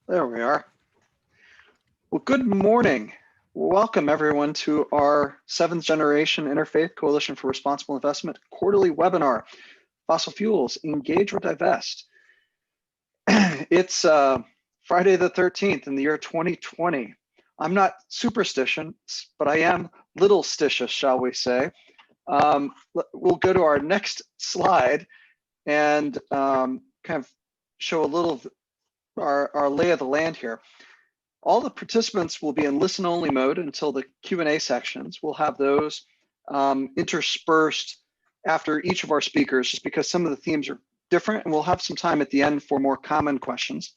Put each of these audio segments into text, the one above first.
There we are. Well, good morning. Welcome everyone to our 7th Generation Interfaith Coalition for Responsible Investment quarterly webinar, Fossil Fuels, Engage or Divest. It's Friday the 13th in the year 2020. I'm not superstitious, but I am little stitious, shall we say. We'll go to our next slide and kind of show a little of our lay of the land here. All the participants will be in listen-only mode until the Q&A sections. We'll have those interspersed after each of our speakers, just because some of the themes are different, and we'll have some time at the end for more common questions.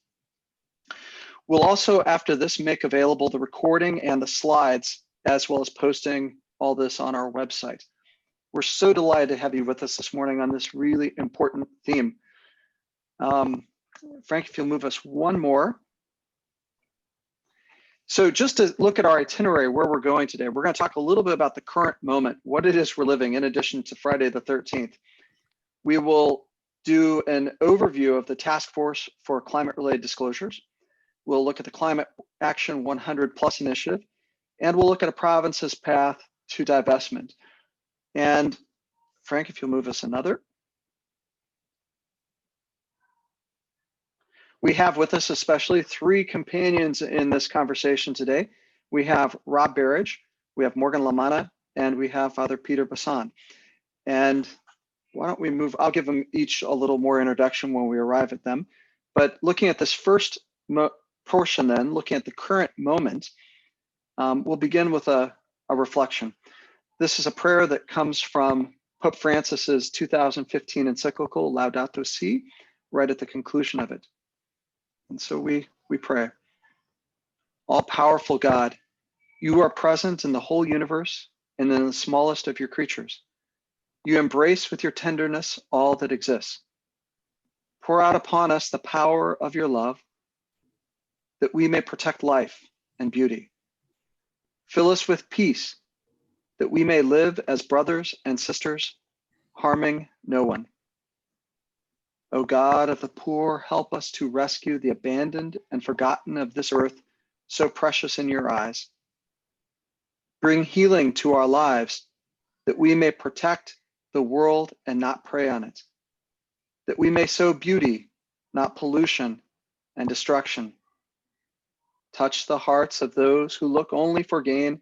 We'll also, after this, make available the recording and the slides, as well as posting all this on our website. We're so delighted to have you with us this morning on this really important theme. Frank, if you'll move us one more. So just to look at our itinerary, where we're going today, we're going to talk a little bit about the current moment, what it is we're living in addition to Friday the 13th. We will do an overview of the Task Force for Climate-Related Disclosures. We'll look at the Climate Action 100+ initiative, and we'll look at a province's path to divestment. And Frank, if you'll move us another. We have with us especially 3 companions in this conversation today. We have Rob Berridge, we have Morgan LaManna, and we have Father Peter Bisson. And why don't we move, I'll give them each a little more introduction when we arrive at them. But looking at this first portion then, looking at the current moment, we'll begin with a reflection. This is a prayer that comes from Pope Francis's 2015 encyclical, Laudato Si, right at the conclusion of it. And so we pray. All-powerful God, you are present in the whole universe and in the smallest of your creatures. You embrace with your tenderness all that exists. Pour out upon us the power of your love, that we may protect life and beauty. Fill us with peace, that we may live as brothers and sisters, harming no one. O God of the poor, help us to rescue the abandoned and forgotten of this earth, so precious in your eyes. Bring healing to our lives, that we may protect the world and not prey on it, that we may sow beauty, not pollution and destruction. Touch the hearts of those who look only for gain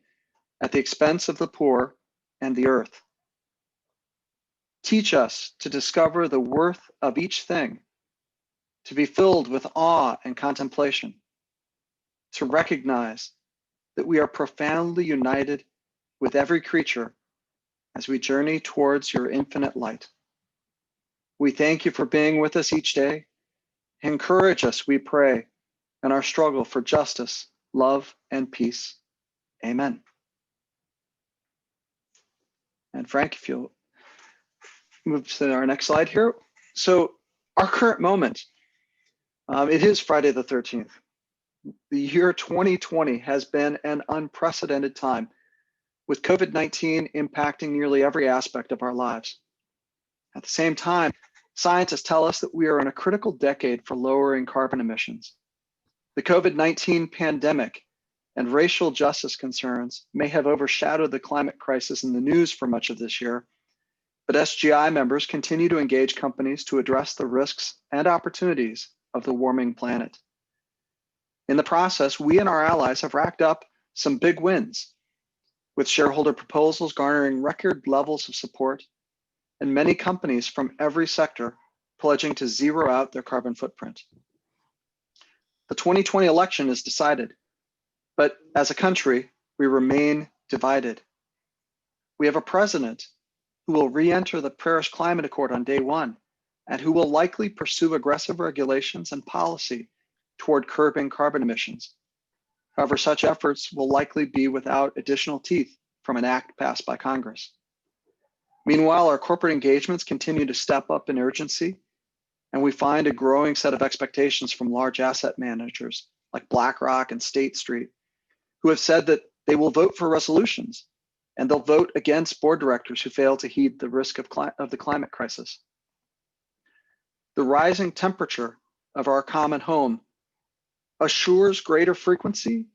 at the expense of the poor and the earth. Teach us to discover the worth of each thing, to be filled with awe and contemplation, to recognize that we are profoundly united with every creature as we journey towards your infinite light. We thank you for being with us each day. Encourage us, we pray, in our struggle for justice, love, and peace. Amen. And Frank, if you'll move to our next slide here. So our current moment, it is Friday the 13th. The year 2020 has been an unprecedented time, with COVID-19 impacting nearly every aspect of our lives. At the same time, scientists tell us that we are in a critical decade for lowering carbon emissions. The COVID-19 pandemic and racial justice concerns may have overshadowed the climate crisis in the news for much of this year, but SGI members continue to engage companies to address the risks and opportunities of the warming planet. In the process, we and our allies have racked up some big wins, with shareholder proposals garnering record levels of support, and many companies from every sector pledging to zero out their carbon footprint. The 2020 election is decided, but as a country, we remain divided. We have a president who will re-enter the Paris Climate Accord on day 1, and who will likely pursue aggressive regulations and policy toward curbing carbon emissions. However, such efforts will likely be without additional teeth from an act passed by Congress. Meanwhile, our corporate engagements continue to step up in urgency, and we find a growing set of expectations from large asset managers like BlackRock and State Street, who have said that they will vote for resolutions and they'll vote against board directors who fail to heed the risk of the climate crisis. The rising temperature of our common home assures greater frequency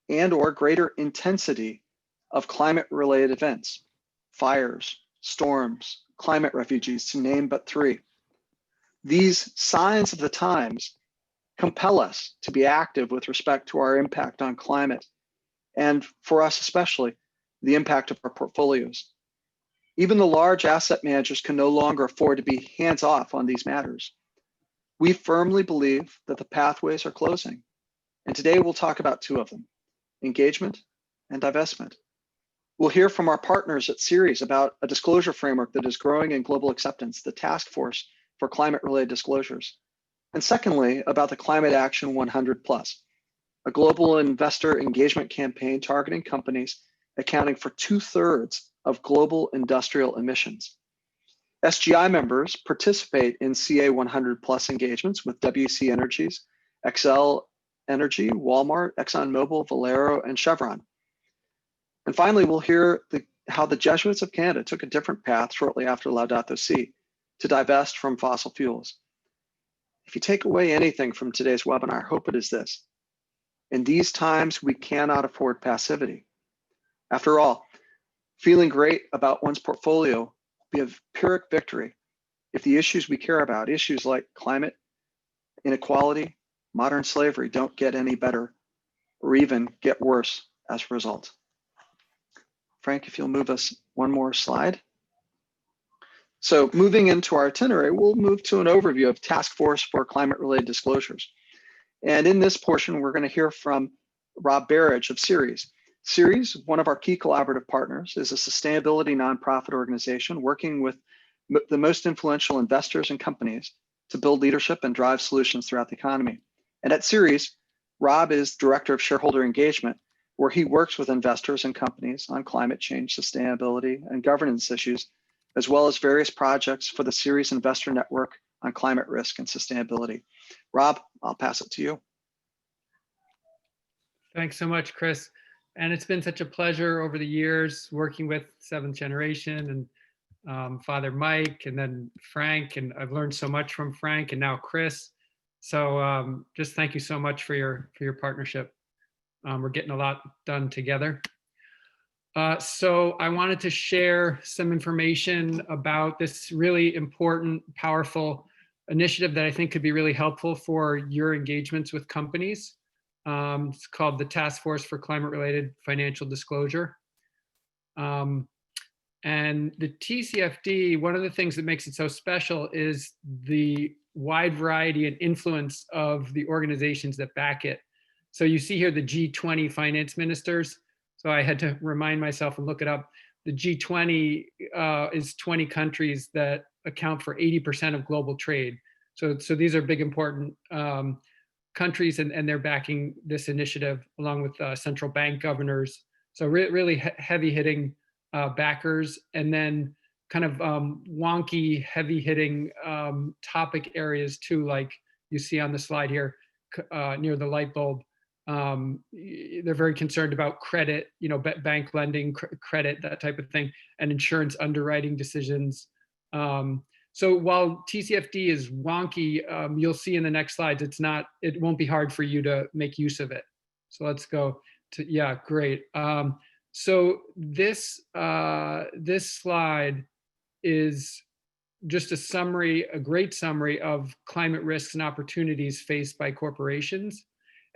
and or greater intensity of climate-related events, fires, storms, climate refugees, to name but three. These signs of the times compel us to be active with respect to our impact on climate, and for us especially, the impact of our portfolios. Even the large asset managers can no longer afford to be hands-off on these matters. We firmly believe that the pathways are closing, and today we'll talk about two of them: engagement and divestment. We'll hear from our partners at Ceres about a disclosure framework that is growing in global acceptance, the Task Force for Climate-Related Disclosures. And secondly, about the Climate Action 100 Plus, a global investor engagement campaign targeting companies accounting for 2/3 of global industrial emissions. SGI members participate in CA 100 Plus engagements with WC Energies, Xcel Energy, Walmart, ExxonMobil, Valero, and Chevron. And finally, we'll hear how the Jesuits of Canada took a different path shortly after Laudato Si to divest from fossil fuels. If you take away anything from today's webinar, I hope it is this: in these times, we cannot afford passivity. After all, feeling great about one's portfolio will be a Pyrrhic victory if the issues we care about, issues like climate, inequality, modern slavery, don't get any better or even get worse as a result. Frank, if you'll move us one more slide. So moving into our itinerary, we'll move to an overview of Task Force for Climate-Related Disclosures. And in this portion, we're going to hear from Rob Berridge of Ceres. Ceres, one of our key collaborative partners, is a sustainability nonprofit organization working with the most influential investors and companies to build leadership and drive solutions throughout the economy. And at Ceres, Rob is Director of Shareholder Engagement, where he works with investors and companies on climate change, sustainability, and governance issues, as well as various projects for the Ceres Investor Network on climate risk and sustainability. Rob, I'll pass it to you. Thanks so much, Chris. And it's been such a pleasure over the years working with Seventh Generation and Father Mike, and then Frank, and I've learned so much from Frank and now Chris. So just thank you so much for your partnership. We're getting a lot done together. So I wanted to share some information about this really important, powerful initiative that I think could be really helpful for your engagements with companies. It's called the Task Force for Climate-Related Financial Disclosure. And the TCFD, one of the things that makes it so special is the wide variety and influence of the organizations that back it. So you see here the G20 finance ministers. So I had to remind myself and look it up. The G20 is 20 countries that account for 80% of global trade. So these are big, important countries, and they're backing this initiative along with central bank governors. So really heavy hitting backers, and then kind of wonky, heavy hitting topic areas too, like you see on the slide here near the light bulb. They're very concerned about credit, bank lending, credit, that type of thing, and insurance underwriting decisions. So while TCFD is wonky, you'll see in the next slides, it won't be hard for you to make use of it. So let's go to, yeah, great. So this slide is just a great summary of climate risks and opportunities faced by corporations.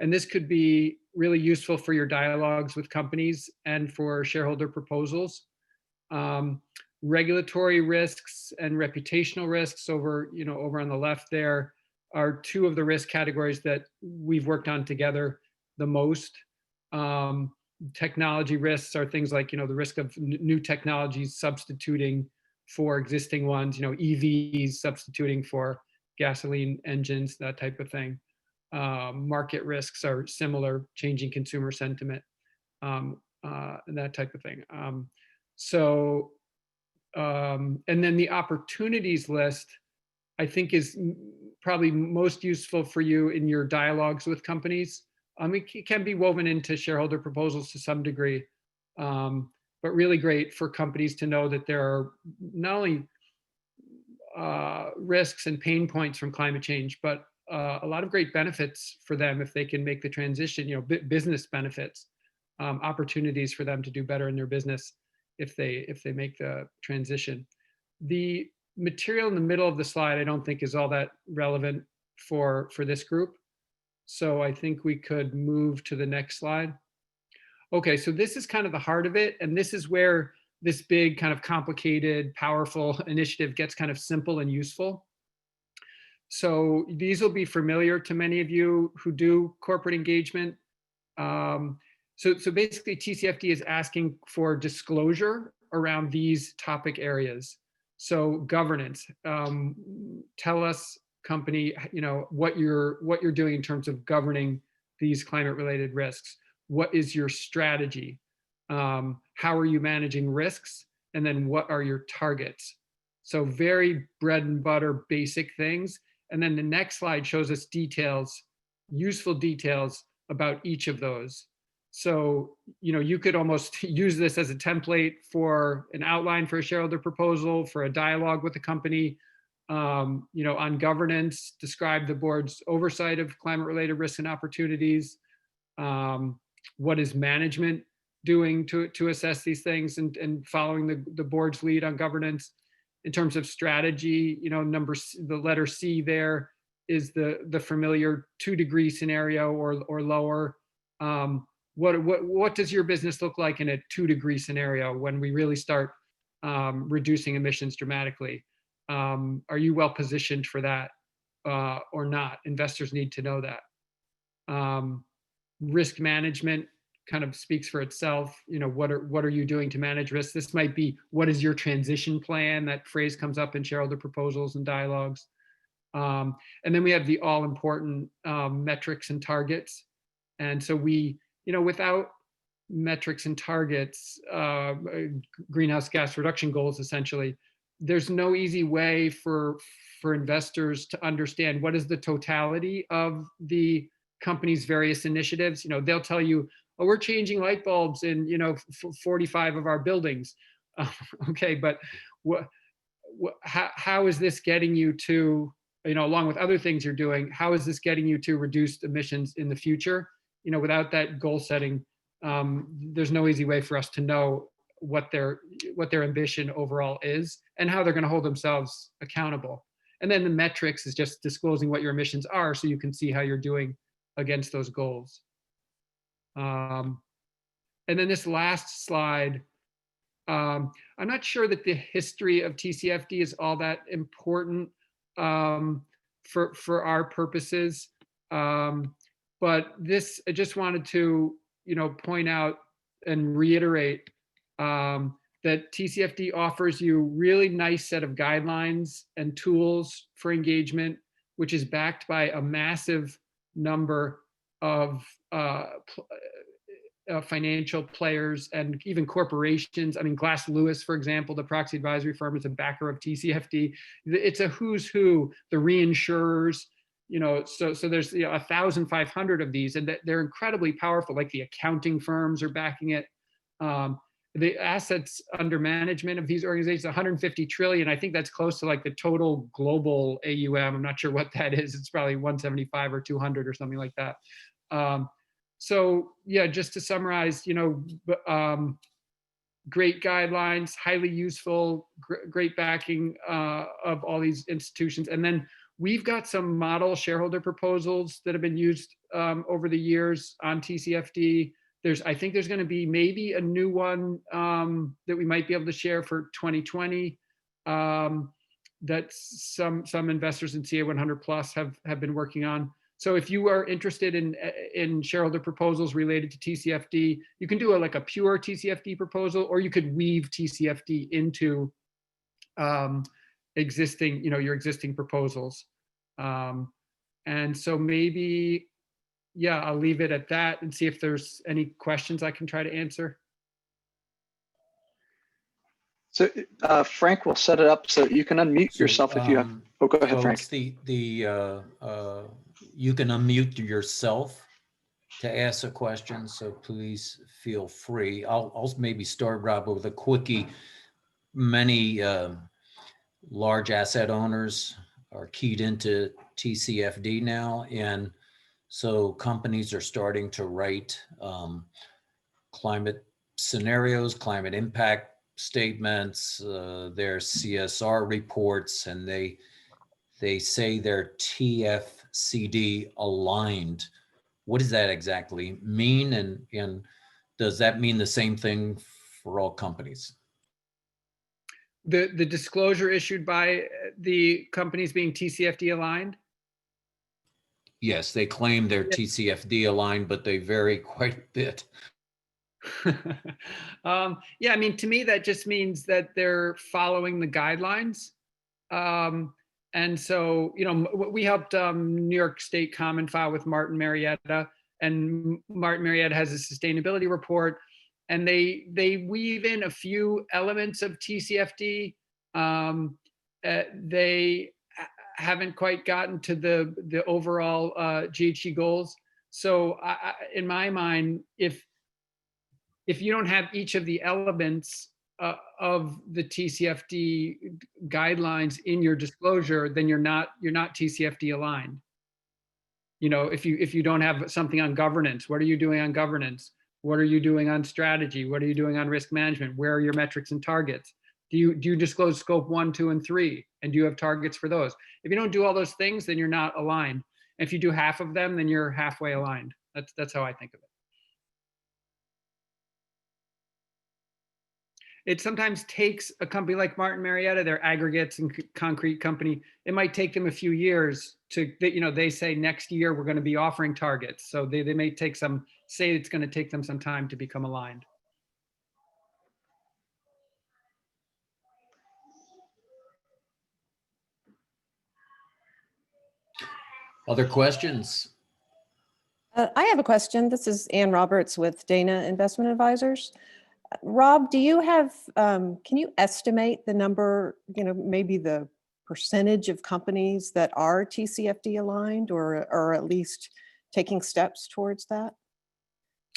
And this could be really useful for your dialogues with companies and for shareholder proposals. Regulatory risks and reputational risks over on the left there are two of the risk categories that we've worked on together the most. Technology risks are things like, the risk of new technologies substituting for existing ones, EVs substituting for gasoline engines, that type of thing. Market risks are similar, changing consumer sentiment, and that type of thing. And then the opportunities list, I think, is probably most useful for you in your dialogues with companies. It can be woven into shareholder proposals to some degree, but really great for companies to know that there are not only risks and pain points from climate change, but a lot of great benefits for them if they can make the transition, business benefits, opportunities for them to do better in their business if they make the transition. The material in the middle of the slide, I don't think is all that relevant for this group. So I think we could move to the next slide. Okay, so this is kind of the heart of it. And this is where this big kind of complicated, powerful initiative gets kind of simple and useful. So these will be familiar to many of you who do corporate engagement. So basically TCFD is asking for disclosure around these topic areas. So governance, tell us company, what you're doing in terms of governing these climate related risks. What is your strategy? How are you managing risks? And then what are your targets? So very bread and butter, basic things. And then the next slide shows us details, useful details about each of those. So, you could almost use this as a template for an outline for a shareholder proposal, for a dialogue with the company, on governance, describe the board's oversight of climate-related risks and opportunities. What is management doing to assess these things and following the board's lead on governance? In terms of strategy, the letter C there is the familiar 2-degree scenario or lower. What does your business look like in a 2-degree scenario when we really start reducing emissions dramatically? Are you well positioned for that or not? Investors need to know that. Risk management kind of speaks for itself. What are you doing to manage risk? This might be, what is your transition plan? That phrase comes up in shareholder proposals and dialogues. And then we have the all important metrics and targets. And so without metrics and targets, greenhouse gas reduction goals, essentially, there's no easy way for investors to understand what is the totality of the company's various initiatives. They'll tell you, oh, we're changing light bulbs in 45 of our buildings. Okay, but how is this getting you to, along with other things you're doing, how is this getting you to reduce emissions in the future? Without that goal setting, there's no easy way for us to know what their ambition overall is and how they're going to hold themselves accountable. And then the metrics is just disclosing what your emissions are so you can see how you're doing against those goals. And then this last slide, I'm not sure that the history of TCFD is all that important for our purposes. But this, I just wanted to, point out and reiterate that TCFD offers you really nice set of guidelines and tools for engagement, which is backed by a massive number of financial players and even corporations. I mean, Glass Lewis, for example, the proxy advisory firm, is a backer of TCFD. It's a who's who, the reinsurers, so there's 1,500 of these, and they're incredibly powerful. Like the accounting firms are backing it. The assets under management of these organizations, 150 trillion. I think that's close to like the total global AUM. I'm not sure what that is. It's probably 175 or 200 or something like that. So yeah, just to summarize, great guidelines, highly useful, great backing of all these institutions. And then we've got some model shareholder proposals that have been used over the years on TCFD. I think there's going to be maybe a new one that we might be able to share for 2020 that some investors in CA100 Plus have been working on. So if you are interested in shareholder proposals related to TCFD, you can do a pure TCFD proposal, or you could weave TCFD into your existing proposals. And so maybe, yeah, I'll leave it at that and see if there's any questions I can try to answer. So Frank will set it up so you can unmute yourself if you have. Oh, go ahead, Frank. You can unmute yourself to ask a question, so please feel free. I'll maybe start, Rob, with a quickie. Many large asset owners are keyed into TCFD now. And so companies are starting to write climate scenarios, climate impact statements, their CSR reports, and they say they're TFCD aligned. What does that exactly mean? And does that mean the same thing for all companies? The disclosure issued by the companies being TCFD aligned? Yes, they claim they're TCFD aligned, but they vary quite a bit. Yeah, I mean, to me, that just means that they're following the guidelines. And so, you know, we helped New York State Common file with Martin Marietta, and Martin Marietta has a sustainability report, and they weave in a few elements of TCFD. They haven't quite gotten to the overall GHG goals. So in my mind, if you don't have each of the elements of the TCFD guidelines in your disclosure, then you're not TCFD aligned. You know, if you don't have something on governance, what are you doing on governance? What are you doing on strategy? What are you doing on risk management? Where are your metrics and targets? Do you disclose scope 1, 2, and 3? And do you have targets for those? If you don't do all those things, then you're not aligned. If you do half of them, then you're halfway aligned. That's how I think of it. It sometimes takes a company like Martin Marietta, their aggregates and concrete company, it might take them a few years to, you know, they say next year we're going to be offering targets. So they may take say it's going to take them some time to become aligned. Other questions? I have a question. This is Ann Roberts with Dana Investment Advisors. Rob, do you have, can you estimate the number, you know, maybe the percentage of companies that are TCFD aligned, or at least taking steps towards that?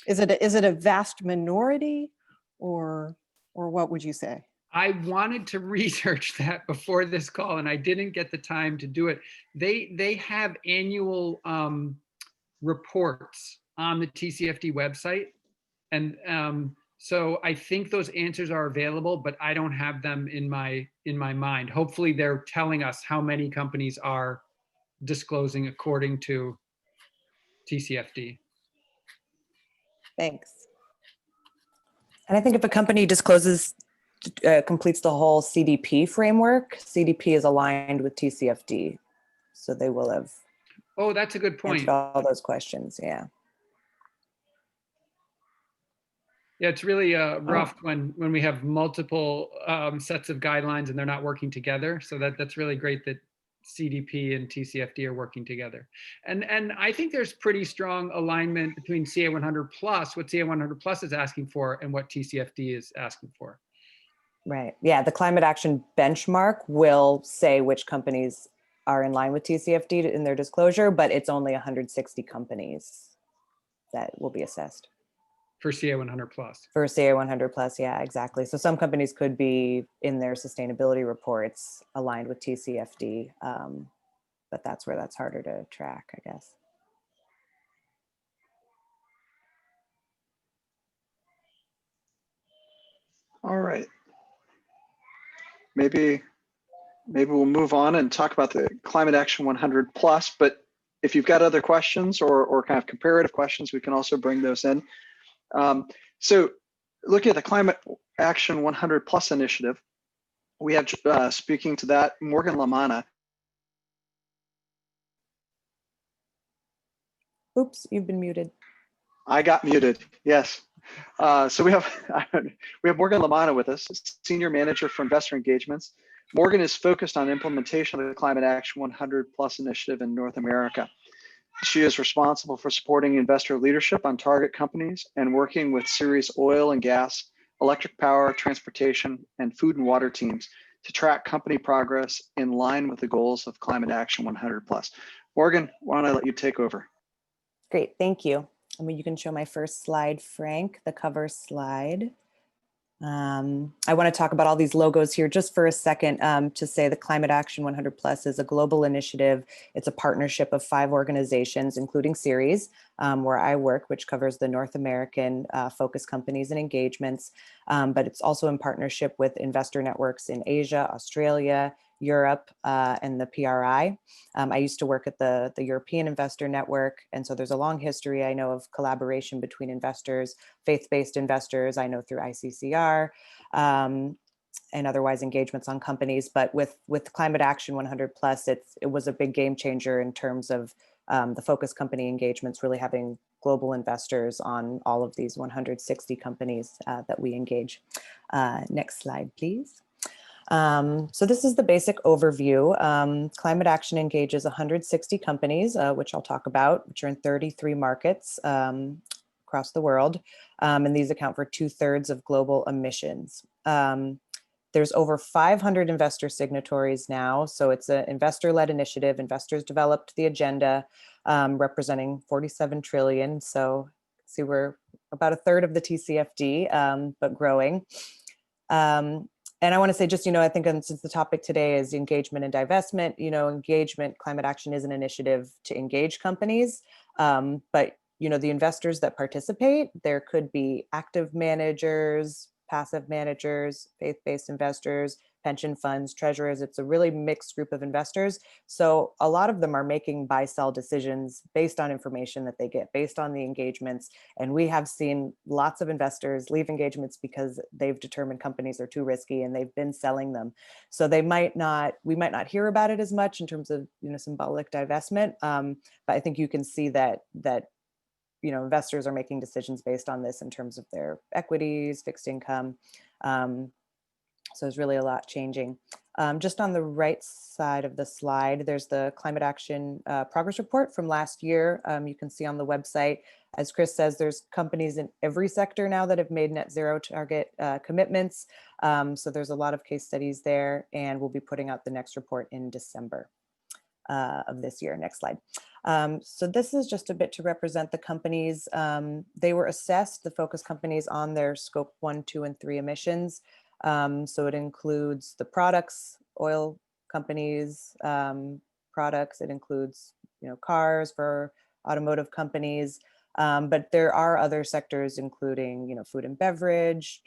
Is it a vast minority, or what would you say? I wanted to research that before this call, and I didn't get the time to do it. They have annual reports on the TCFD website, and so I think those answers are available, but I don't have them in my mind. Hopefully they're telling us how many companies are disclosing according to TCFD. Thanks. And I think if a company discloses, completes the whole CDP framework, CDP is aligned with TCFD. So they will have Oh, that's a good point. answered all those questions. Yeah. Yeah, it's really rough when we have multiple sets of guidelines and they're not working together. So that's really great that CDP and TCFD are working together. And I think there's pretty strong alignment between CA 100 plus, what CA 100 plus is asking for, and what TCFD is asking for. Right. Yeah. The climate action benchmark will say which companies are in line with TCFD in their disclosure, but it's only 160 companies that will be assessed. For CA 100 plus. For CA 100 plus, yeah, exactly. So some companies could be in their sustainability reports aligned with TCFD, but that's where that's harder to track, I guess. All right. Maybe we'll move on and talk about the Climate Action 100 plus, but if you've got other questions or kind of comparative questions, we can also bring those in. So looking at the Climate Action 100 plus initiative, we have speaking to that, Morgan LaManna. Oops, you've been muted. I got muted, yes. So we have Morgan LaManna with us, Senior Manager for Investor Engagements. Morgan is focused on implementation of the Climate Action 100 plus initiative in North America. She is responsible for supporting investor leadership on target companies and working with Ceres oil and gas, electric power, transportation, and food and water teams to track company progress in line with the goals of Climate Action 100 plus. Morgan, why don't I let you take over? Great, thank you. I mean, you can show my first slide, Frank, the cover slide. I want to talk about all these logos here just for a second to say the Climate Action 100 Plus is a global initiative. It's a partnership of 5 organizations, including Ceres, where I work, which covers the North American focus companies and engagements. But it's also in partnership with investor networks in Asia, Australia, Europe, and the PRI. I used to work at the European Investor Network. And so there's a long history, I know, of collaboration between investors, faith-based investors, I know through ICCR, and otherwise engagements on companies. But with Climate Action 100 Plus, it was a big game changer in terms of the focus company engagements, really having global investors on all of these 160 companies that we engage. Next slide, please. So this is the basic overview. Climate Action engages 160 companies, which I'll talk about, which are in 33 markets across the world. And these account for 2/3 of global emissions. There's over 500 investor signatories now. So it's an investor-led initiative. Investors developed the agenda representing 47 trillion. So see, we're about 1/3 of the TCFD, but growing. And I want to say just, I think since the topic today is engagement and divestment, engagement, climate action is an initiative to engage companies. But, the investors that participate, there could be active managers, passive managers, faith-based investors, pension funds, treasurers. It's a really mixed group of investors. So a lot of them are making buy-sell decisions based on information that they get, based on the engagements. And we have seen lots of investors leave engagements because they've determined companies are too risky and they've been selling them. So we might not hear about it as much in terms of, symbolic divestment. But I think you can see that investors are making decisions based on this in terms of their equities, fixed income. So there's really a lot changing. Just on the right side of the slide, there's the Climate Action Progress Report from last year. You can see on the website, as Chris says, there's companies in every sector now that have made net zero target commitments. So there's a lot of case studies there, and we'll be putting out the next report in December of this year. Next slide. So this is just a bit to represent the companies. They were assessed, the focus companies, on their scope 1, 2, and 3 emissions. So it includes the products, oil companies, products. It includes, cars for automotive companies. But there are other sectors, including, food and beverage,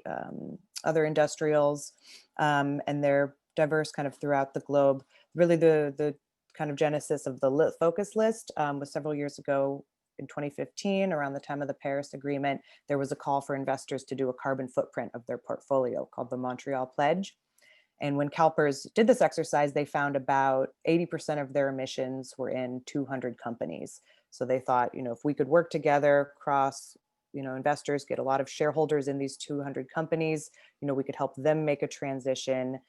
other industrials, and they're diverse kind of throughout the globe. Really, the kind of genesis of the focus list was several years ago. In 2015, around the time of the Paris Agreement, there was a call for investors to do a carbon footprint of their portfolio called the Montreal Pledge. And when CalPERS did this exercise, they found about 80% of their emissions were in 200 companies. So they thought, if we could work together across, investors, get a lot of shareholders in these 200 companies, we could help them make a transition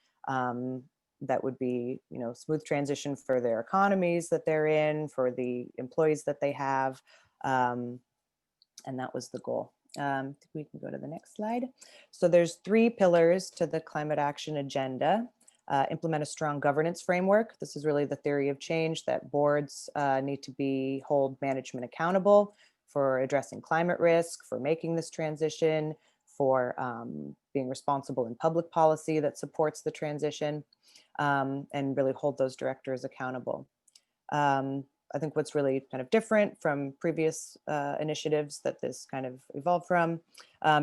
that would be, smooth transition for their economies that they're in, for the employees that they have. And that was the goal. We can go to the next slide. So there's 3 pillars to the climate action agenda. Implement a strong governance framework. This is really the theory of change, that boards need to hold management accountable for addressing climate risk, for making this transition, for being responsible in public policy that supports the transition, and really hold those directors accountable. I think what's really kind of different from previous initiatives that this kind of evolved from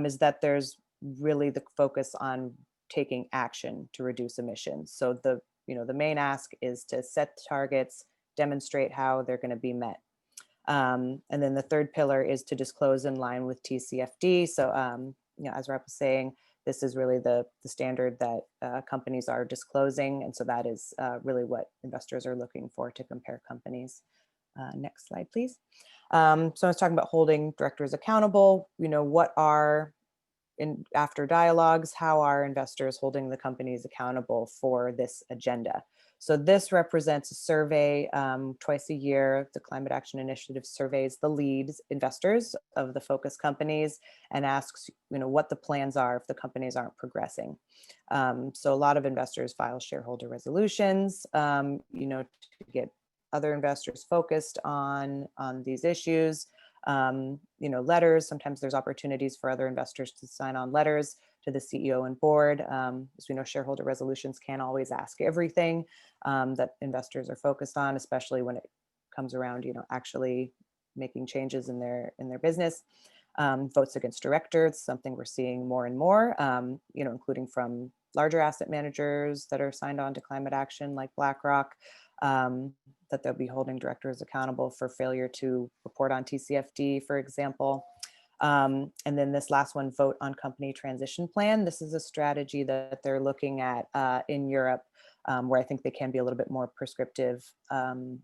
is that there's really the focus on taking action to reduce emissions. So the main ask is to set targets, demonstrate how they're going to be met. And then the 3rd pillar is to disclose in line with TCFD. So as Rob was saying, this is really the standard that companies are disclosing. And so that is really what investors are looking for to compare companies. Next slide, please. So I was talking about holding directors accountable. What are, after dialogues, how are investors holding the companies accountable for this agenda? So this represents a survey twice a year. The Climate Action Initiative surveys the lead investors of the focus companies and asks, what the plans are if the companies aren't progressing. So a lot of investors file shareholder resolutions, to get other investors focused on these issues. Letters, sometimes there's opportunities for other investors to sign on letters to the CEO and board. As we know, shareholder resolutions can't always ask everything that investors are focused on, especially when it comes around, actually making changes in their business. Votes against directors, something we're seeing more and more, including from larger asset managers that are signed on to climate action like BlackRock, that they'll be holding directors accountable for failure to report on TCFD, for example. And then this last one, vote on company transition plan. This is a strategy that they're looking at in Europe, where I think they can be a little bit more prescriptive in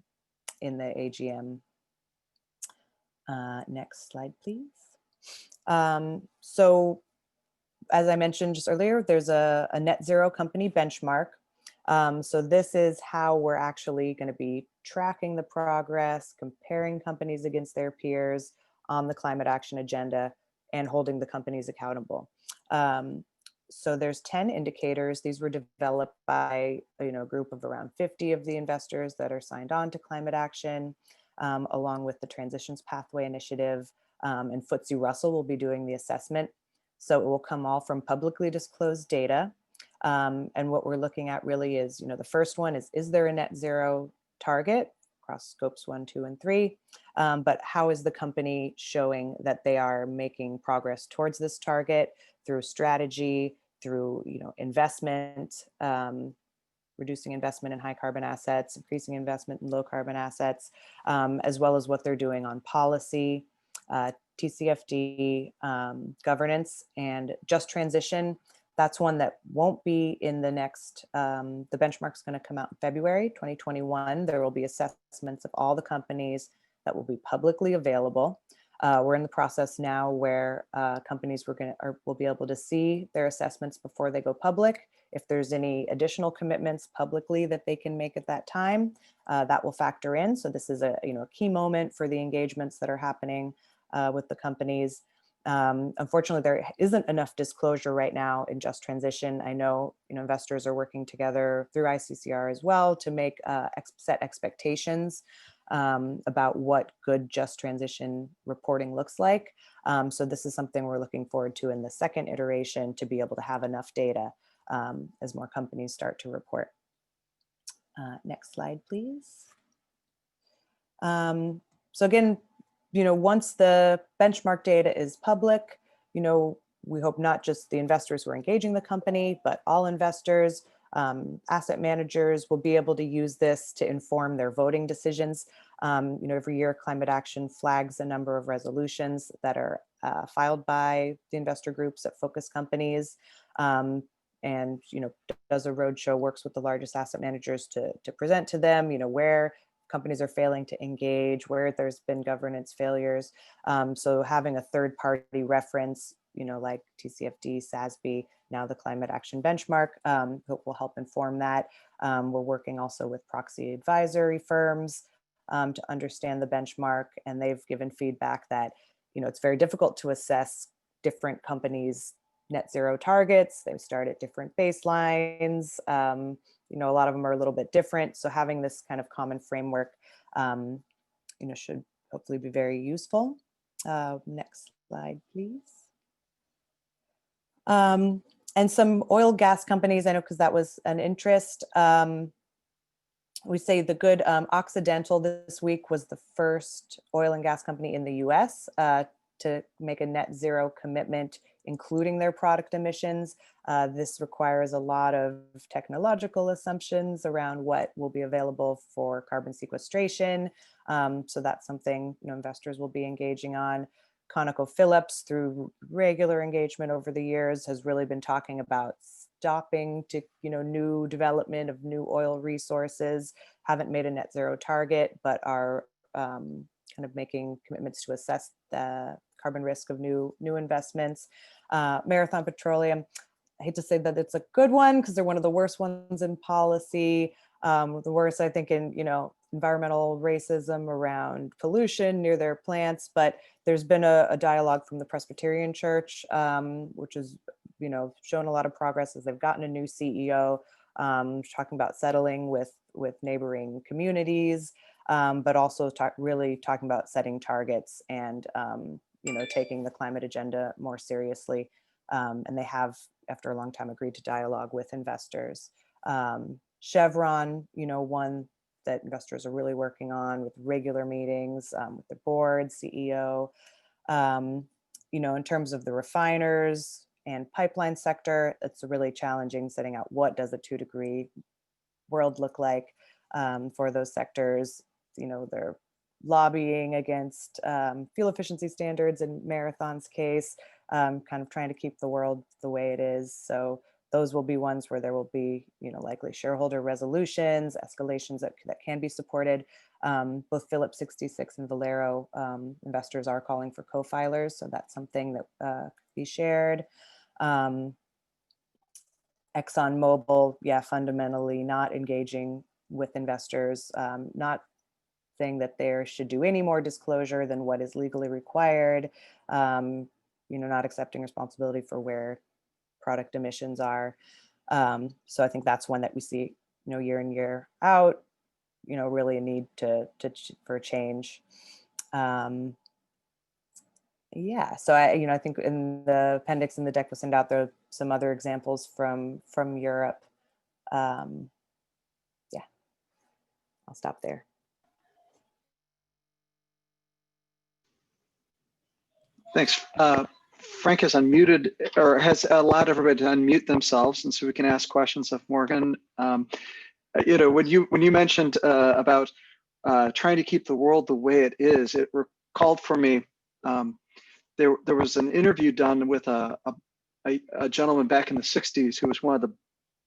the AGM. Next slide, please. So as I mentioned just earlier, there's a net zero company benchmark. So this is how we're actually going to be tracking the progress, comparing companies against their peers on the climate action agenda, and holding the companies accountable. So there's 10 indicators. These were developed by a group of around 50 of the investors that are signed on to climate action, along with the Transitions Pathway Initiative, and FTSE Russell will be doing the assessment. So it will come all from publicly disclosed data. And what we're looking at really is, the first one is there a net zero target across scopes 1, 2, and 3? But how is the company showing that they are making progress towards this target through strategy, through investment, reducing investment in high carbon assets, increasing investment in low carbon assets, as well as what they're doing on policy, TCFD, governance, and just transition. That's one that won't be in the next, the benchmark's going to come out in February 2021. There will be assessments of all the companies that will be publicly available. We're in the process now where companies will be able to see their assessments before they go public. If there's any additional commitments publicly that they can make at that time, that will factor in. So this is a key moment for the engagements that are happening with the companies. Unfortunately, there isn't enough disclosure right now in just transition. I know, investors are working together through ICCR as well to make set expectations about what good just transition reporting looks like. So this is something we're looking forward to in the second iteration, to be able to have enough data as more companies start to report. Next slide, please. So again, once the benchmark data is public, we hope not just the investors who are engaging the company, but all investors, asset managers will be able to use this to inform their voting decisions. Every year Climate Action flags a number of resolutions that are filed by the investor groups that focus companies, and does a roadshow, works with the largest asset managers to present to them, where companies are failing to engage, where there's been governance failures. So having a third party reference, like TCFD, SASB, now the Climate Action Benchmark, will help inform that. We're working also with proxy advisory firms to understand the benchmark, and they've given feedback that, it's very difficult to assess different companies' net zero targets. They start at different baselines. A lot of them are a little bit different. So having this kind of common framework, should hopefully be very useful. Next slide, please. And some oil gas companies, I know, because that was an interest. We say the good Occidental this week was the first oil and gas company in the US to make a net zero commitment, including their product emissions. This requires a lot of technological assumptions around what will be available for carbon sequestration. So that's something investors will be engaging on. ConocoPhillips, through regular engagement over the years, has really been talking about stopping to new development of new oil resources. Haven't made a net zero target, but are kind of making commitments to assess the carbon risk of new investments. Marathon Petroleum, I hate to say that it's a good one because they're one of the worst ones in policy. The worst, I think, in environmental racism around pollution near their plants. But there's been a dialogue from the Presbyterian Church, which has shown a lot of progress as they've gotten a new CEO, talking about settling with neighboring communities, but also really talking about setting targets and taking the climate agenda more seriously. And they have, after a long time, agreed to dialogue with investors. Chevron, one that investors are really working on with regular meetings with the board, CEO. In terms of the refiners and pipeline sector, it's really challenging setting out what does a 2-degree world look like for those sectors. They're lobbying against fuel efficiency standards in Marathon's case, kind of trying to keep the world the way it is. So those will be ones where there will be, likely shareholder resolutions, escalations that can be supported. Both Phillips 66 and Valero investors are calling for co-filers, so that's something that could be shared. ExxonMobil, fundamentally not engaging with investors, not saying that there should do any more disclosure than what is legally required, not accepting responsibility for where product emissions are. So I think that's one that we see, year in, year out, really a need for a change. So I think in the appendix in the deck was sent out, there are some other examples from Europe. I'll stop there. Thanks. Frank has unmuted, or has allowed everybody to unmute themselves, and so we can ask questions of Morgan. When you mentioned about trying to keep the world the way it is, it recalled for me, there was an interview done with a gentleman back in the 60s who was one of the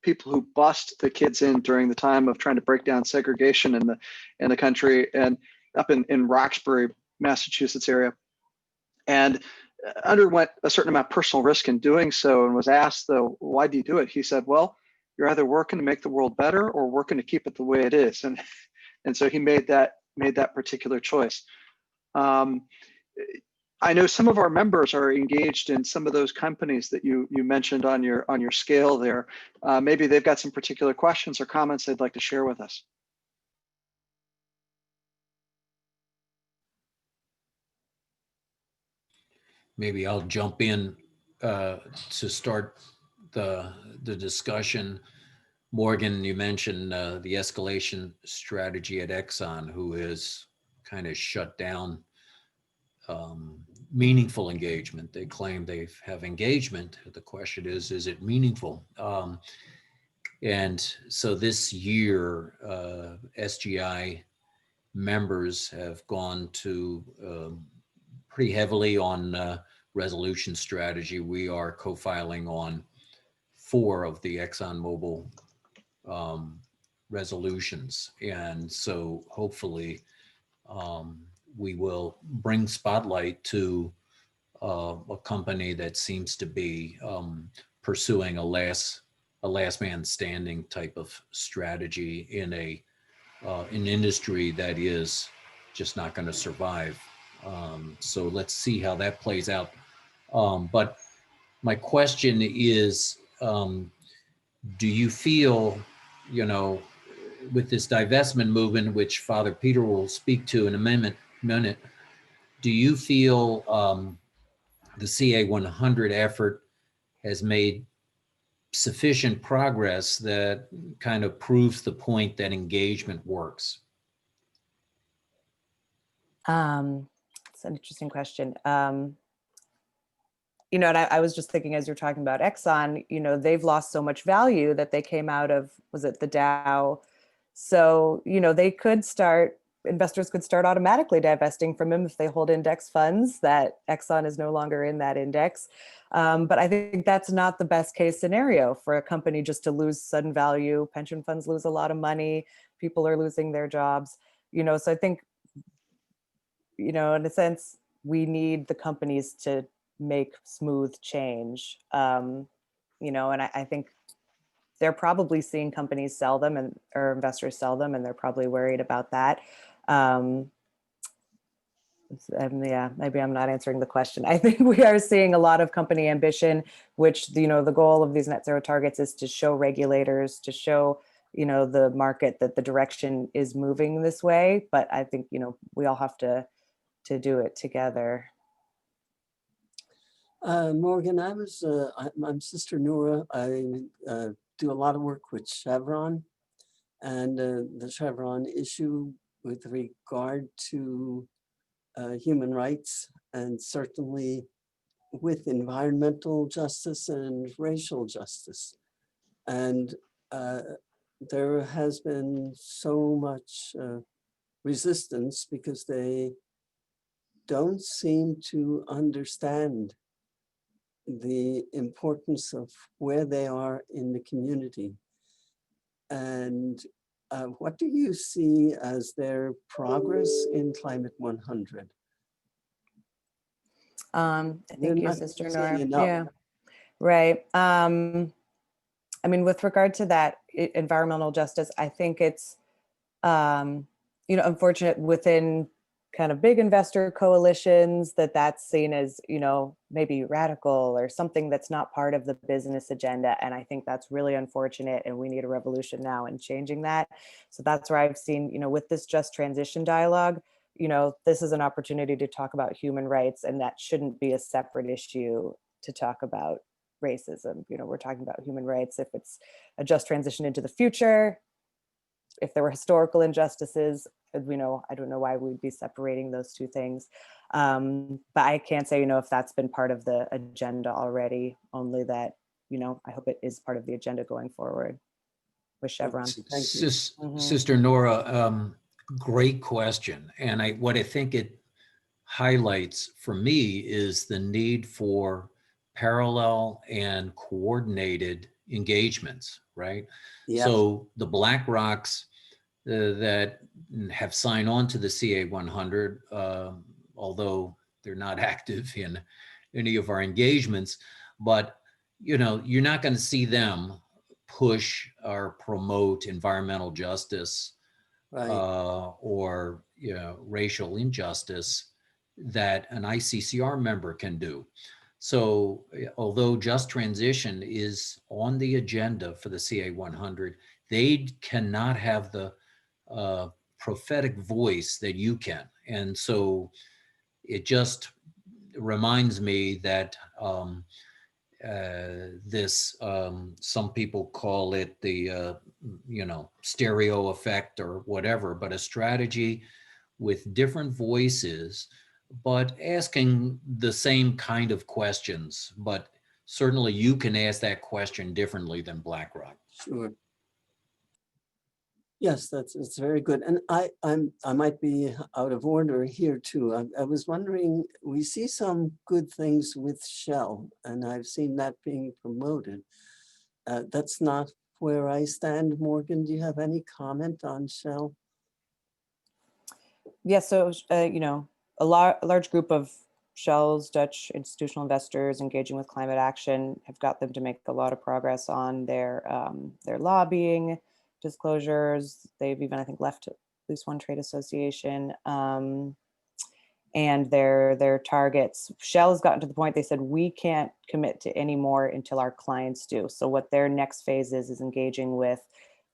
people who bussed the kids in during the time of trying to break down segregation in the country, and up in Roxbury, Massachusetts area, and underwent a certain amount of personal risk in doing so, and was asked, though, why do you do it? He said, well, you're either working to make the world better or working to keep it the way it is. And so he made that particular choice. I know some of our members are engaged in some of those companies that you mentioned on your scale there. Maybe they've got some particular questions or comments they'd like to share with us. Maybe I'll jump in to start the discussion. Morgan, you mentioned the escalation strategy at Exxon, who has kind of shut down meaningful engagement. They claim they have engagement. The question is it meaningful? And so this year, SGI members have gone to pretty heavily on resolution strategy. We are co-filing on 4 of the ExxonMobil resolutions. And so hopefully we will bring spotlight to a company that seems to be pursuing a last man standing type of strategy in an industry that is just not going to survive. So let's see how that plays out. But my question is, do you feel, with this divestment movement, which Father Peter will speak to in a minute, do you feel the CA 100 effort has made sufficient progress that kind of proves the point that engagement works? It's an interesting question. And I was just thinking, as you're talking about Exxon, they've lost so much value that they came out of, was it the Dow? So, investors could start automatically divesting from them if they hold index funds, that Exxon is no longer in that index. But I think that's not the best case scenario for a company just to lose sudden value. Pension funds lose a lot of money. People are losing their jobs, so I think, in a sense, we need the companies to make smooth change, and I think they're probably seeing companies sell them or investors sell them, and they're probably worried about that. Maybe I'm not answering the question. I think we are seeing a lot of company ambition, which, the goal of these net zero targets is to show regulators, to show, the market that the direction is moving this way. But I think, we all have to do it together. Morgan, I'm Sister Nora. I do a lot of work with Chevron, and the Chevron issue with regard to human rights, and certainly with environmental justice and racial justice. And there has been so much resistance because they don't seem to understand the importance of where they are in the community. And what do you see as their progress in Climate 100? Thank you, not Sister saying Nora. enough. Yeah, right. I mean, with regard to that environmental justice, I think it's, unfortunate within kind of big investor coalitions that's seen as, maybe radical or something that's not part of the business agenda. And I think that's really unfortunate. And we need a revolution now in changing that. So that's where I've seen, with this just transition dialogue, this is an opportunity to talk about human rights, and that shouldn't be a separate issue to talk about racism. We're talking about human rights. If it's a just transition into the future, if there were historical injustices, I don't know why we'd be separating those two things. But I can't say, if that's been part of the agenda already, only that, I hope it is part of the agenda going forward with Chevron. Thank you. Sister Nora, great question. And what I think it highlights for me is the need for parallel and coordinated engagements, right? Yeah. So the BlackRocks that have signed on to the CA 100, although they're not active in any of our engagements, but you're not going to see them push or promote environmental justice, Right. or racial injustice that an ICCR member can do. So although just transition is on the agenda for the CA 100, they cannot have the prophetic voice that you can. And so it just reminds me that some people call it the stereo effect or whatever, but a strategy with different voices, but asking the same kind of questions. But certainly you can ask that question differently than BlackRock. Sure. Yes, it's very good. And I might be out of order here too. I was wondering, we see some good things with Shell, and I've seen that being promoted. That's not where I stand. Morgan, do you have any comment on Shell? Yeah, so, a large group of Shell's Dutch institutional investors engaging with climate action have got them to make a lot of progress on their lobbying disclosures. They've even, I think, left at least one trade association, and their targets. Shell has gotten to the point they said, we can't commit to any more until our clients do. So what their next phase is engaging with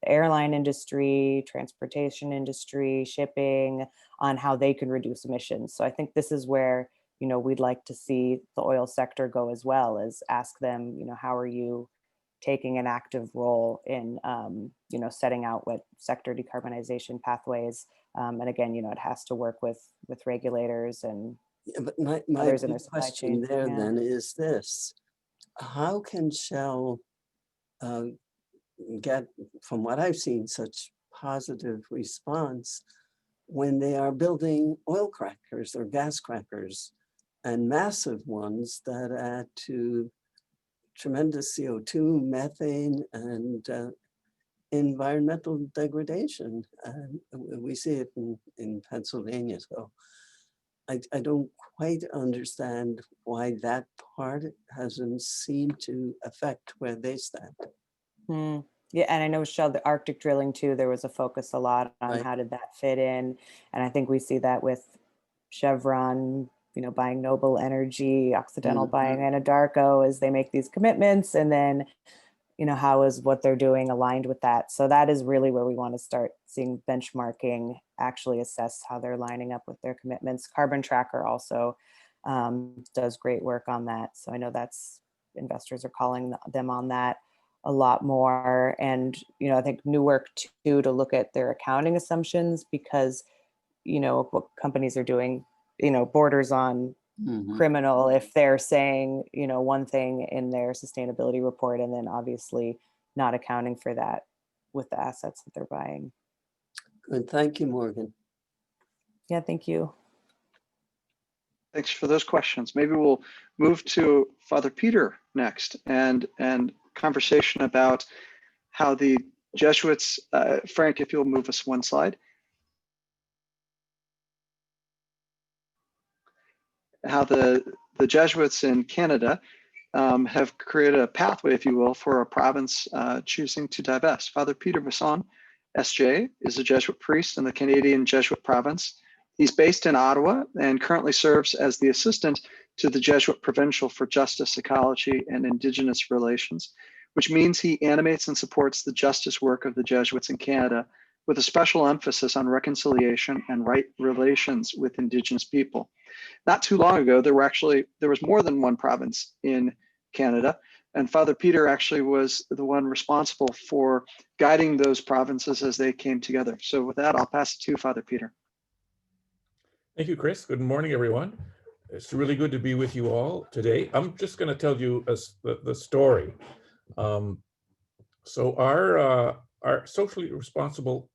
the airline industry, transportation industry, shipping, on how they can reduce emissions. So I think this is where, we'd like to see the oil sector go as well, as ask them, how are you taking an active role in, setting out what sector decarbonization pathways. And again, it has to work with regulators and But my others in big their supply question chain. there Yeah. then is this: how can Shell get, from what I've seen, such positive response when they are building oil crackers or gas crackers, and massive ones that add to tremendous CO2, methane, and environmental degradation? We see it in Pennsylvania. So I don't quite understand why that part hasn't seemed to affect where they stand. Yeah, and I know Shell, the Arctic drilling too, there was a focus a lot on Right. how did that fit in. And I think we see that with Chevron, buying Noble Energy, Occidental buying Anadarko as they make these commitments. And then, how is what they're doing aligned with that? So that is really where we want to start seeing benchmarking actually assess how they're lining up with their commitments. Carbon Tracker also does great work on that. So I know that's, investors are calling them on that a lot more. And, you know, I think new work too, to look at their accounting assumptions, because, you know, what companies are doing, you know, borders on criminal if they're saying, you know, one thing in their sustainability report and then obviously not accounting for that with the assets that they're buying. Good, thank you, Morgan. Yeah, thank you. Thanks for those questions. Maybe we'll move to Father Peter next and conversation about how the Jesuits, Frank, if you'll move us one slide, how the Jesuits in Canada have created a pathway, if you will, for a province choosing to divest. Father Peter Bisson, SJ, is a Jesuit priest in the Canadian Jesuit province. He's based in Ottawa and currently serves as the assistant to the Jesuit Provincial for Justice, Ecology, and Indigenous Relations, which means he animates and supports the justice work of the Jesuits in Canada with a special emphasis on reconciliation and right relations with Indigenous people. Not too long ago, there was more than one province in Canada, and Father Peter actually was the one responsible for guiding those provinces as they came together. So with that, I'll pass it to Father Peter. Thank you, Chris. Good morning, everyone. It's really good to be with you all today. I'm just going to tell you the story. So our socially responsible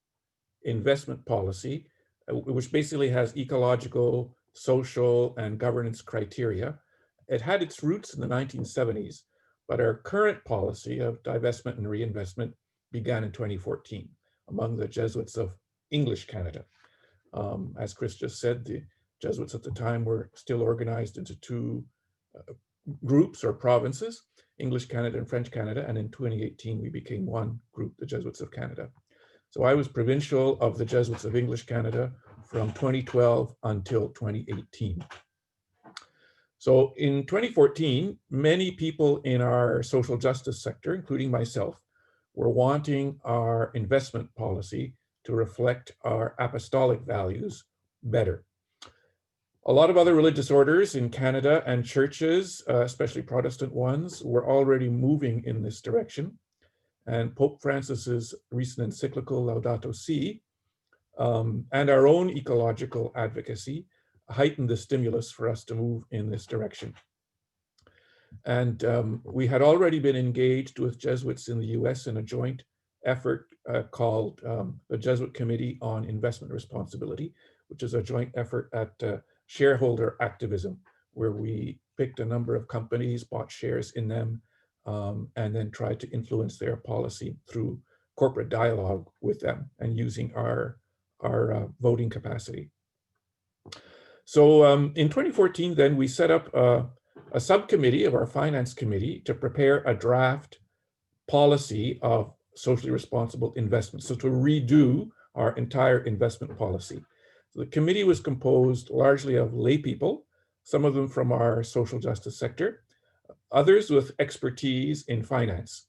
investment policy, which basically has ecological, social, and governance criteria, it had its roots in the 1970s, but our current policy of divestment and reinvestment began in 2014 among the Jesuits of English Canada. As Chris just said, the Jesuits at the time were still organized into two groups or provinces, English Canada and French Canada, and in 2018 we became one group, the Jesuits of Canada. So I was provincial of the Jesuits of English Canada from 2012 until 2018. So in 2014, many people in our social justice sector, including myself, were wanting our investment policy to reflect our apostolic values better. A lot of other religious orders in Canada and churches, especially Protestant ones, were already moving in this direction. And Pope Francis's recent encyclical Laudato Si and our own ecological advocacy heightened the stimulus for us to move in this direction. And we had already been engaged with Jesuits in the US in a joint effort called the Jesuit Committee on Investment Responsibility, which is a joint effort at shareholder activism, where we picked a number of companies, bought shares in them, and then tried to influence their policy through corporate dialogue with them and using our voting capacity. So in 2014, then we set up a subcommittee of our finance committee to prepare a draft policy of socially responsible investment. So to redo our entire investment policy. So the committee was composed largely of lay people, some of them from our social justice sector, others with expertise in finance.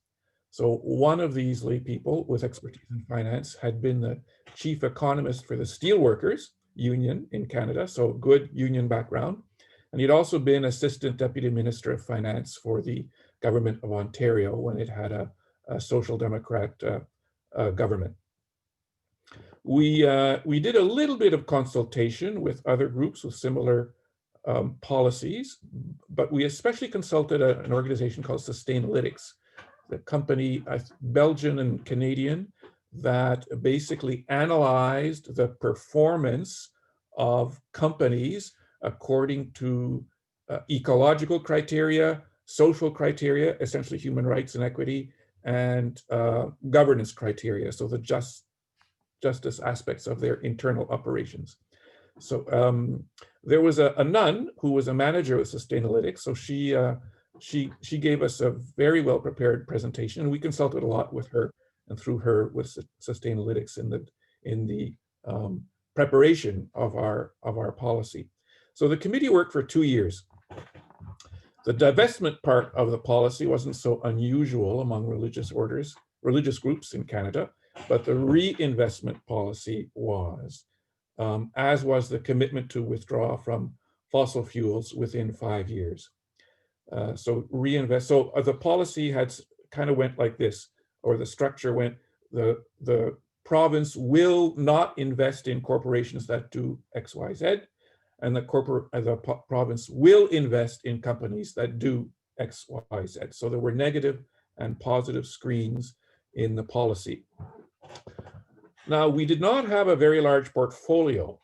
So one of these lay people with expertise in finance had been the chief economist for the Steelworkers Union in Canada, so good union background. And he'd also been Assistant Deputy Minister of Finance for the Government of Ontario when it had a Social Democrat government. We did a little bit of consultation with other groups with similar policies, but we especially consulted an organization called Sustainalytics, the company, Belgian and Canadian, that basically analyzed the performance of companies according to ecological criteria, social criteria, essentially human rights and equity, and governance criteria, so the justice aspects of their internal operations. So there was a nun who was a manager of Sustainalytics, so she gave us a very well prepared presentation, and we consulted a lot with her and through her with Sustainalytics in the preparation of our policy. So the committee worked for 2 years. The divestment part of the policy wasn't so unusual among religious groups in Canada, but the reinvestment policy was, as was the commitment to withdraw from fossil fuels within 5 years. So reinvest. So the policy had kind of went like this, or the structure went, the province will not invest in corporations that do X, Y, Z, and the province will invest in companies that do X, Y, Z. So there were negative and positive screens in the policy. Now, we did not have a very large portfolio,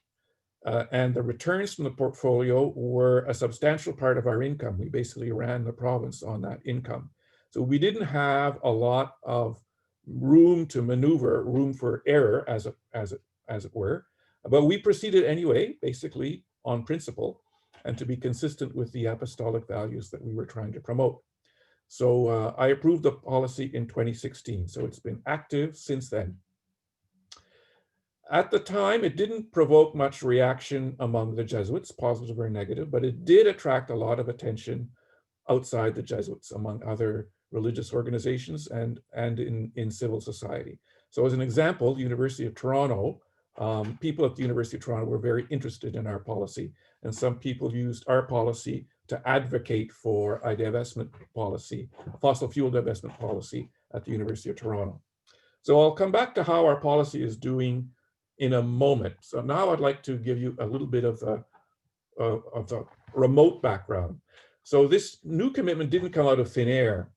and the returns from the portfolio were a substantial part of our income. We basically ran the province on that income. So we didn't have a lot of room to maneuver, room for error, as it were. But we proceeded anyway, basically on principle, and to be consistent with the apostolic values that we were trying to promote. So I approved the policy in 2016. So it's been active since then. At the time, it didn't provoke much reaction among the Jesuits, positive or negative, but it did attract a lot of attention outside the Jesuits, among other religious organizations and in civil society. So as an example, the University of Toronto, people at the University of Toronto were very interested in our policy, and some people used our policy to advocate for a divestment policy, a fossil fuel divestment policy at the University of Toronto. So I'll come back to how our policy is doing in a moment. So now I'd like to give you a little bit of the remote background. So this new commitment didn't come out of thin air.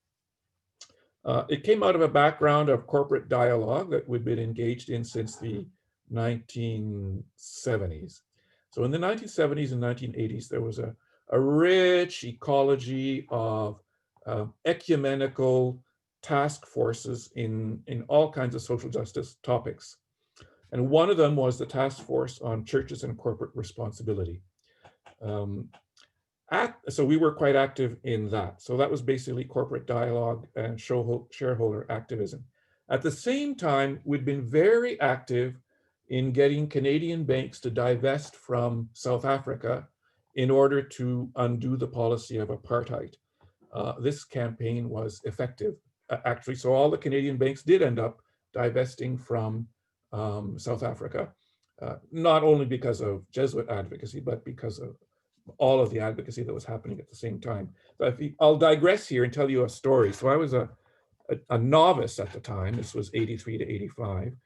It came out of a background of corporate dialogue that we'd been engaged in since the 1970s. So in the 1970s and 1980s, there was a rich ecology of ecumenical task forces in all kinds of social justice topics. And one of them was the task force on churches and corporate responsibility. So we were quite active in that. So that was basically corporate dialogue and shareholder activism. At the same time, we'd been very active in getting Canadian banks to divest from South Africa in order to undo the policy of apartheid. This campaign was effective, actually. So all the Canadian banks did end up divesting from South Africa, not only because of Jesuit advocacy, but because of all of the advocacy that was happening at the same time. So I'll digress here and tell you a story. So I was a novice at the time. This was 83 to 85,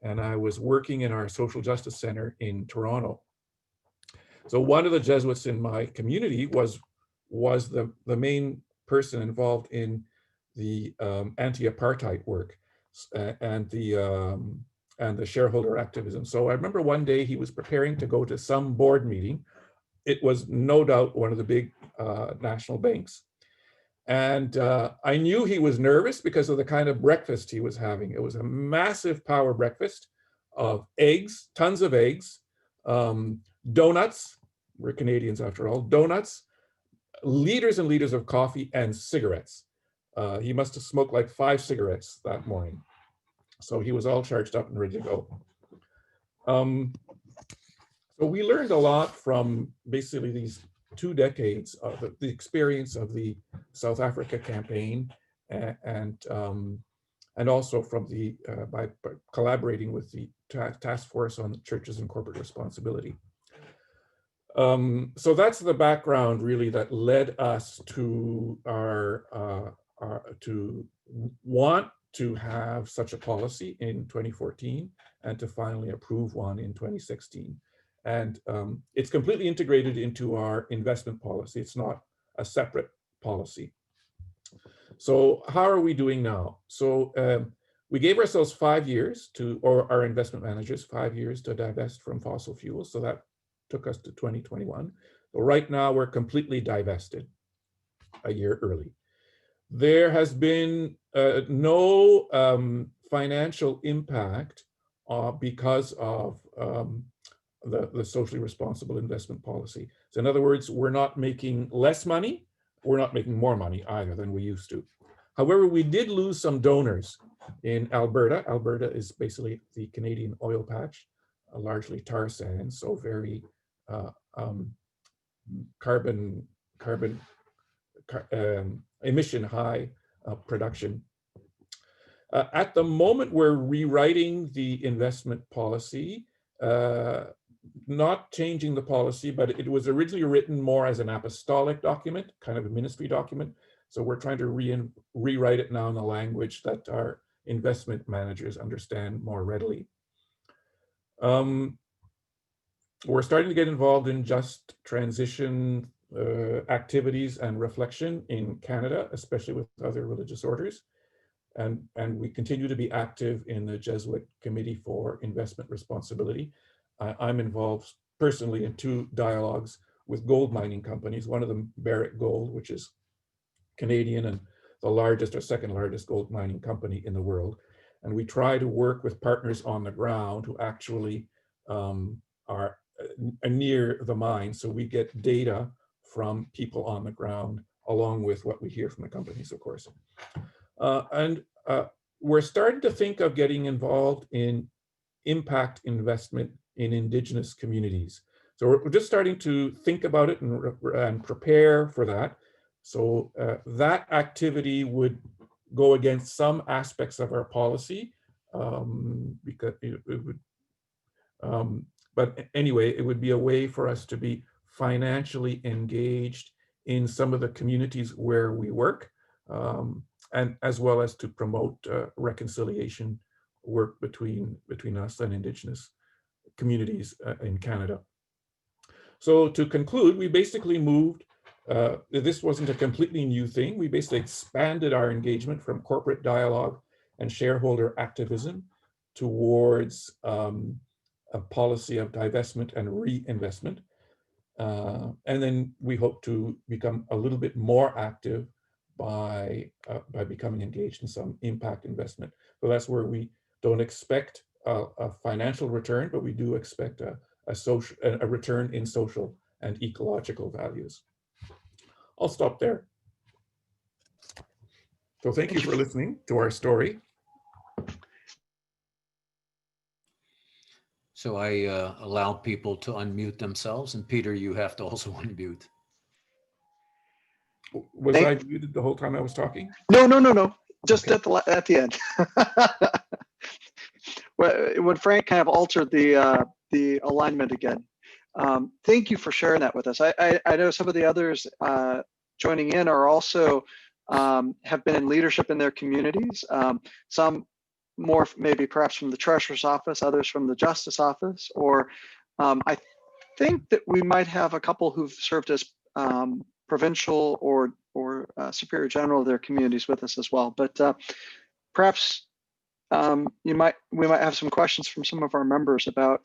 and I was working in our social justice center in Toronto. So one of the Jesuits in my community was the main person involved in the anti-apartheid work and the shareholder activism. So I remember one day he was preparing to go to some board meeting. It was no doubt one of the big national banks. And I knew he was nervous because of the kind of breakfast he was having. It was a massive power breakfast of eggs, tons of eggs, donuts, we're Canadians after all, donuts, liters and liters of coffee, and cigarettes. He must have smoked like 5 cigarettes that morning. So he was all charged up and ready to go. So we learned a lot from basically these 2 decades of the experience of the South Africa campaign, and also from the by collaborating with the task force on churches and corporate responsibility. So that's the background really that led us to to want to have such a policy in 2014 and to finally approve one in 2016. And it's completely integrated into our investment policy. It's not a separate policy. So how are we doing now? So we gave ourselves 5 years or our investment managers 5 years to divest from fossil fuels. So that took us to 2021. So right now we're completely divested a year early. There has been no financial impact because of the socially responsible investment policy. So in other words, we're not making less money, we're not making more money either than we used to. However, we did lose some donors in Alberta. Alberta is basically the Canadian oil patch, largely tar sands, so very carbon emission high production. At the moment, we're rewriting the investment policy not changing the policy, but it was originally written more as an apostolic document, kind of a ministry document. So we're trying to rewrite it now in a language that our investment managers understand more readily. We're starting to get involved in just transition activities and reflection in Canada, especially with other religious orders. And we continue to be active in the Jesuit Committee for Investment Responsibility. I'm involved personally in 2 dialogues with gold mining companies, one of them Berridge Gold, which is Canadian and the largest or second largest gold mining company in the world. And we try to work with partners on the ground who actually are near the mine. So we get data from people on the ground, along with what we hear from the companies, of course. We're starting to think of getting involved in impact investment in Indigenous communities. So we're just starting to think about it and prepare for that. So that activity would go against some aspects of our policy, because it would, but anyway, it would be a way for us to be financially engaged in some of the communities where we work, and as well as to promote reconciliation work between us and Indigenous communities in Canada. So to conclude, we basically moved, this wasn't a completely new thing. We basically expanded our engagement from corporate dialogue and shareholder activism towards a policy of divestment and reinvestment. And then we hope to become a little bit more active by becoming engaged in some impact investment. So that's where we don't expect a financial return, but we do expect a return in social and ecological values. I'll stop there. So thank you for listening to our story. So I allow people to unmute themselves, and Peter, you have to also unmute. Was I muted the whole time I was talking? No. Just Okay. at the end. When Frank kind of altered the alignment again. Thank you for sharing that with us. I know some of the others joining in are also have been in leadership in their communities. Some more maybe perhaps from the Treasurer's Office, others from the Justice Office, or I think that we might have a couple who've served as provincial or superior general of their communities with us as well. But perhaps we might have some questions from some of our members about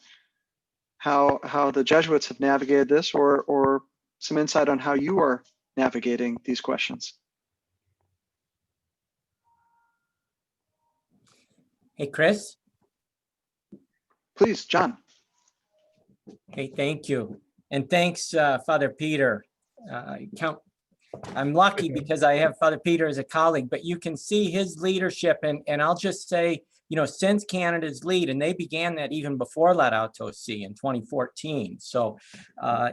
how the Jesuits have navigated this, or some insight on how you are navigating these questions. Hey, Chris. Please, John. Hey, thank you. And thanks, Father Peter. I'm lucky because I have Father Peter as a colleague, but you can see his leadership. And I'll just say, since Canada's lead, and they began that even before Laudato Si in 2014. So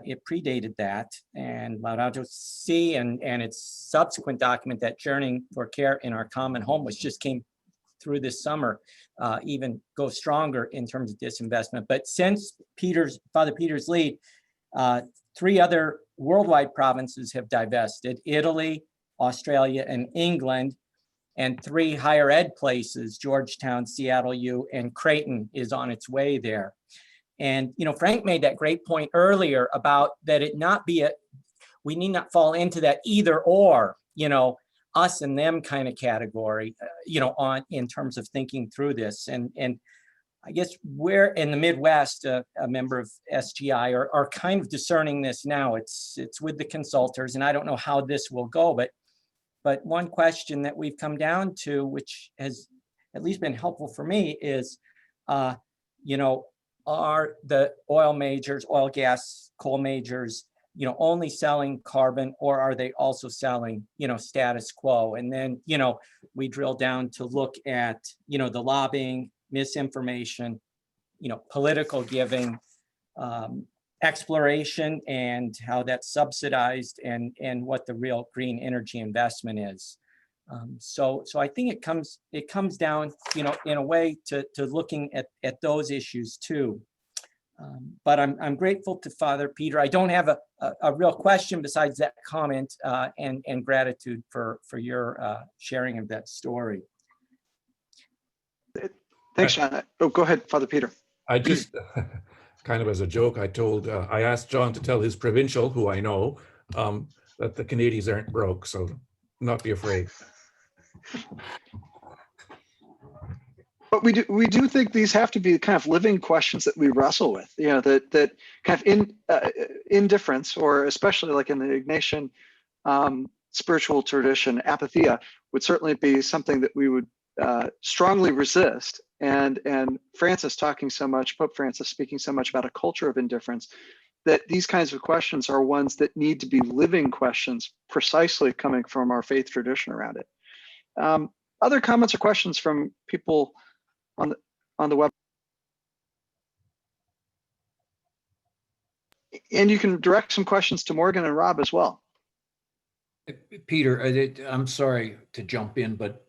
it predated that. And Laudato Si and its subsequent document, that Journeying for Care in Our Common Home, which just came through this summer, even go stronger in terms of disinvestment. But since Father Peter's lead, 3 other worldwide provinces have divested: Italy, Australia, and England, and 3 higher ed places, Georgetown, Seattle U, and Creighton is on its way there. And, Frank made that great point earlier about that we need not fall into that either or, us and them kind of category, in terms of thinking through this. And I guess we're in the Midwest, a member of SGI, are kind of discerning this now. It's with the consultors, and I don't know how this will go, but one question that we've come down to, which has at least been helpful for me, is, are the oil majors, oil, gas, coal majors, only selling carbon, or are they also selling, status quo? And then, we drill down to look at, the lobbying, misinformation, political giving, exploration, and how that's subsidized, and what the real green energy investment is. So I think it comes down, in a way to looking at those issues too. But I'm grateful to Father Peter. I don't have a real question besides that comment, and gratitude for your sharing of that story. Thanks, John. Oh, go ahead, Father Peter. I just, kind of as a joke, I asked John to tell his provincial, who I know, that the Canadians aren't broke, so not be afraid. But we do think these have to be kind of living questions that we wrestle with, you know, that kind of indifference, or especially like in the Ignatian spiritual tradition, apatheia would certainly be something that we would strongly resist. And Francis talking so much, Pope Francis speaking so much about a culture of indifference, that these kinds of questions are ones that need to be living questions, precisely coming from our faith tradition around it. Other comments or questions from people on the web? And you can direct some questions to Morgan and Rob as well. Peter, I'm sorry to jump in, but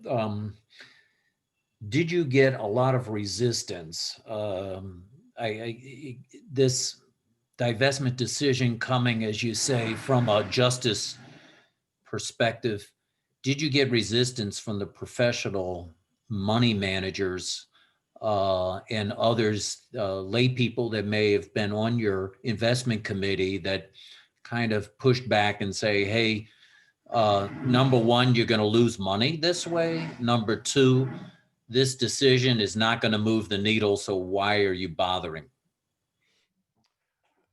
did you get a lot of resistance? This divestment decision coming, as you say, from a justice perspective, did you get resistance from the professional money managers and others, lay people that may have been on your investment committee that kind of pushed back and say, hey, number one, you're going to lose money this way. Number two, this decision is not going to move the needle, so why are you bothering?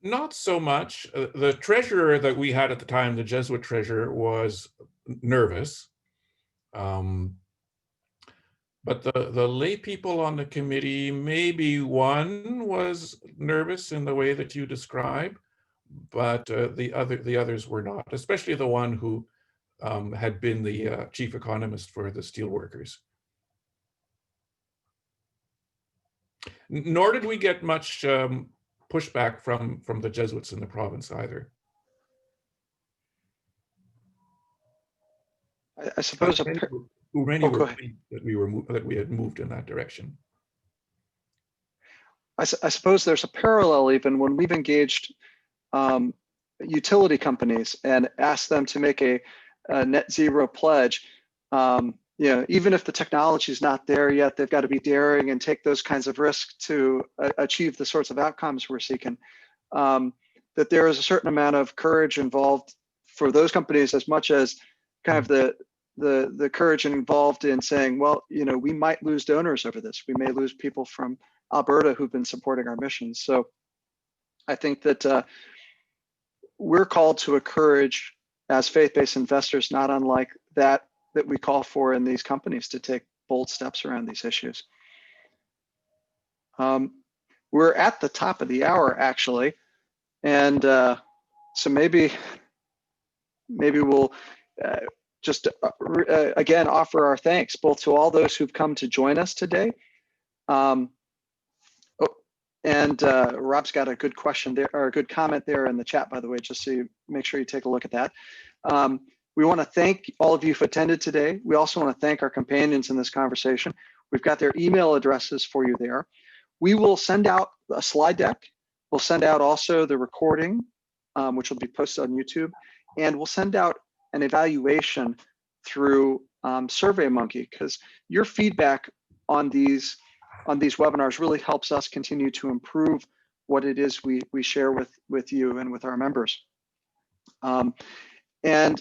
Not so much. The treasurer that we had at the time, the Jesuit treasurer, was nervous. But the lay people on the committee, maybe one was nervous in the way that you describe, but the others were not, especially the one who had been the chief economist for the steelworkers. Nor did we get much pushback from the Jesuits in the province either. I suppose Many Oh, go were ahead. pleased that we had moved in that direction. I suppose there's a parallel even when we've engaged utility companies and asked them to make a net zero pledge. You know, even if the technology is not there yet, they've got to be daring and take those kinds of risks to achieve the sorts of outcomes we're seeking. That there is a certain amount of courage involved for those companies, as much as kind of the courage involved in saying, well, you know, we might lose donors over this. We may lose people from Alberta who've been supporting our missions. So I think that we're called to a courage as faith-based investors, not unlike that we call for in these companies to take bold steps around these issues. We're at the top of the hour, actually. And so maybe we'll just again offer our thanks both to all those who've come to join us today. And Rob's got a good question there, or a good comment there in the chat, by the way, just so you make sure you take a look at that. We want to thank all of you who attended today. We also want to thank our companions in this conversation. We've got their email addresses for you there. We will send out a slide deck. We'll send out also the recording, which will be posted on YouTube, and we'll send out an evaluation through SurveyMonkey, because your feedback on these webinars really helps us continue to improve what it is we share with you and with our members. And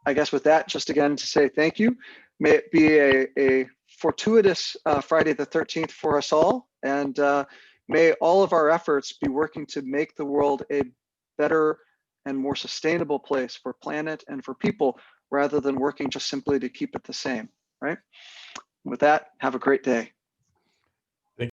I guess with that, just again to say thank you. May it be a fortuitous Friday the 13th for us all, and may all of our efforts be working to make the world a better and more sustainable place for planet and for people, rather than working just simply to keep it the same, right? With that, have a great day.